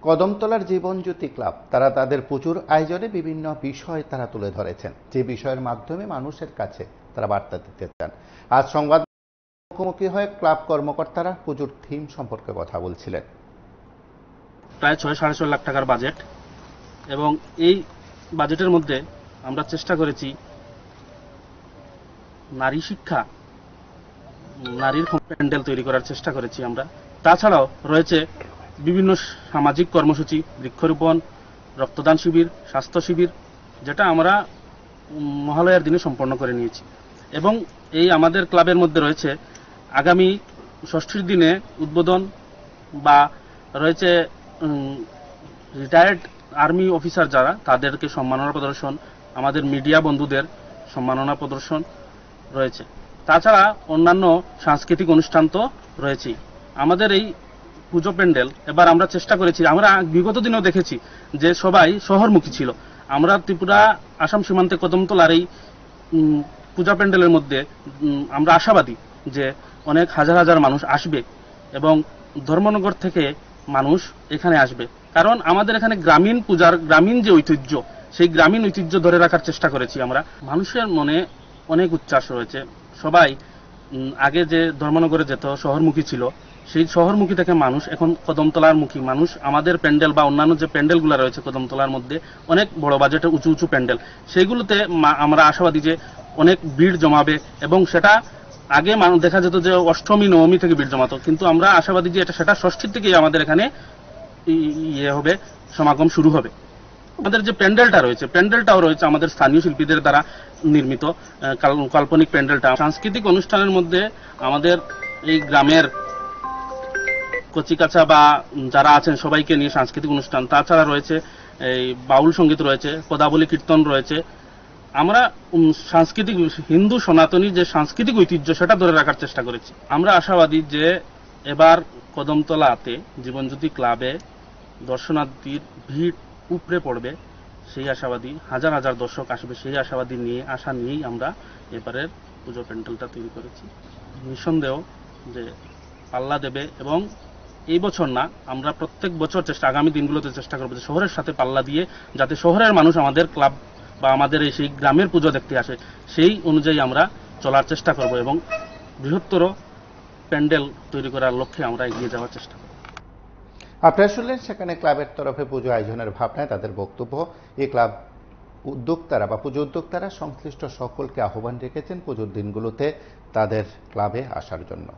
কদমতলার Jibanjyoti club তারা তাদের পুজোর আয়োজনে বিভিন্ন বিষয় তারা তুলে ধরেছেন, যে বিষয়ের মাধ্যমে মানুষের কাছে তারা বার্তা দিতে চান। আজ সংবাদ মুখোমুখি হয়ে ক্লাব কর্মকর্তারা পুজোর থিম সম্পর্কে কথা বলছিলেন। প্রায় ৬-৬.৫ লাখ টাকার বাজেট, এবং এই বাজেটের মধ্যে আমরা চেষ্টা করেছি নারী শিক্ষা, নারীর প্যান্ডেল তৈরি করার চেষ্টা করেছি আমরা। তাছাড়াও রয়েছে বিভিন্ন সামাজিক কর্মসূচি, বৃক্ষরোপণ, রক্তদান শিবির, স্বাস্থ্য শিবির, যেটা আমরা মহালয়ার দিনে সম্পন্ন করে নিয়েছি। এবং এই আমাদের ক্লাবের মধ্যে রয়েছে আগামী ষষ্ঠীর দিনে উদ্বোধন, বা রয়েছে রিটায়ার্ড আর্মি অফিসার যারা, তাদেরকে সম্মাননা প্রদর্শন, আমাদের মিডিয়া বন্ধুদের সম্মাননা প্রদর্শন রয়েছে। তাছাড়া অন্যান্য সাংস্কৃতিক অনুষ্ঠান তো রয়েছেই। আমাদের এই পুজো প্যান্ডেল এবার আমরা চেষ্টা করেছি, আমরা বিগত দিনেও দেখেছি যে সবাই শহরমুখী ছিল। আমরা ত্রিপুরা আসাম সীমান্তে কদমতলার এই পূজা প্যান্ডেলের মধ্যে আমরা আশাবাদী যে অনেক হাজার হাজার মানুষ আসবে, এবং ধর্মনগর থেকে মানুষ এখানে আসবে। কারণ আমাদের এখানে গ্রামীণ পূজার গ্রামীণ যে ঐতিহ্য, সেই গ্রামীণ ঐতিহ্য ধরে রাখার চেষ্টা করেছি আমরা। মানুষের মনে অনেক উচ্ছ্বাস রয়েছে। সবাই আগে যে ধর্মনগরে যেত, শহরমুখী ছিল, সেই শহরমুখী থেকে মানুষ এখন কদমতলার মুখী মানুষ। আমাদের প্যান্ডেল বা অন্যান্য যে প্যান্ডেলগুলো রয়েছে কদমতলার মধ্যে, অনেক বড় বাজেটে উঁচু উঁচু প্যান্ডেল, সেইগুলোতে আমরা আশাবাদী যে অনেক ভিড় জমাবে। এবং সেটা আগে দেখা যেত যে অষ্টমী নবমী থেকে ভিড় জমাতো, কিন্তু আমরা আশাবাদী যে সেটা ষষ্ঠীর থেকেই আমাদের এখানে হবে, সমাগম শুরু হবে। আমাদের যে প্যান্ডেলটা রয়েছে, প্যান্ডেলটাও রয়েছে আমাদের স্থানীয় শিল্পীদের দ্বারা নির্মিত কাল্পনিক প্যান্ডেলটা। সাংস্কৃতিক অনুষ্ঠানের মধ্যে আমাদের এই গ্রামের কচিকাচা বা যারা আছেন সবাইকে নিয়ে সাংস্কৃতিক অনুষ্ঠান। তাছাড়া রয়েছে এই বাউল সঙ্গীত রয়েছে, পদাবলী কীর্তন রয়েছে। আমরা সাংস্কৃতিক হিন্দু সনাতনী যে সাংস্কৃতিক ঐতিহ্য, সেটা ধরে রাখার চেষ্টা করেছি। আমরা আশাবাদী যে এবার কদমতলাতে জীবনজ্যোতি ক্লাবে দর্শনার্থীর ভিড় উপড়ে পড়বে, সেই আশাবাদী। হাজার হাজার দর্শক আসবে, সেই আশাবাদী আশা নিয়েই আমরা এবারের পুজো প্যান্ডেলটা তৈরি করেছি। নিঃসন্দেহ যে পাল্লা দেবে, এবং এই বছর না, আমরা প্রত্যেক বছর আগামী দিনগুলোতে চেষ্টা করবো যে শহরের সাথে পাল্লা দিয়ে যাতে শহরের মানুষ আমাদের ক্লাব বা আমাদের এই সেই গ্রামের পুজো দেখতে আসে, সেই অনুযায়ী আমরা চলার চেষ্টা করব, এবং বৃহত্তর প্যান্ডেল তৈরি করার লক্ষ্যে আমরা এগিয়ে যাওয়ার চেষ্টা করব। আপনারা শুনলেন সেখানে ক্লাবের তরফে পুজো আয়োজনের ভাবনায় তাদের বক্তব্য। এই ক্লাব উদ্যোক্তারা বা পুজো উদ্যোক্তারা সংশ্লিষ্ট সকলকে আহ্বান রেখেছেন পুজোর দিনগুলোতে তাদের ক্লাবে আসার জন্য।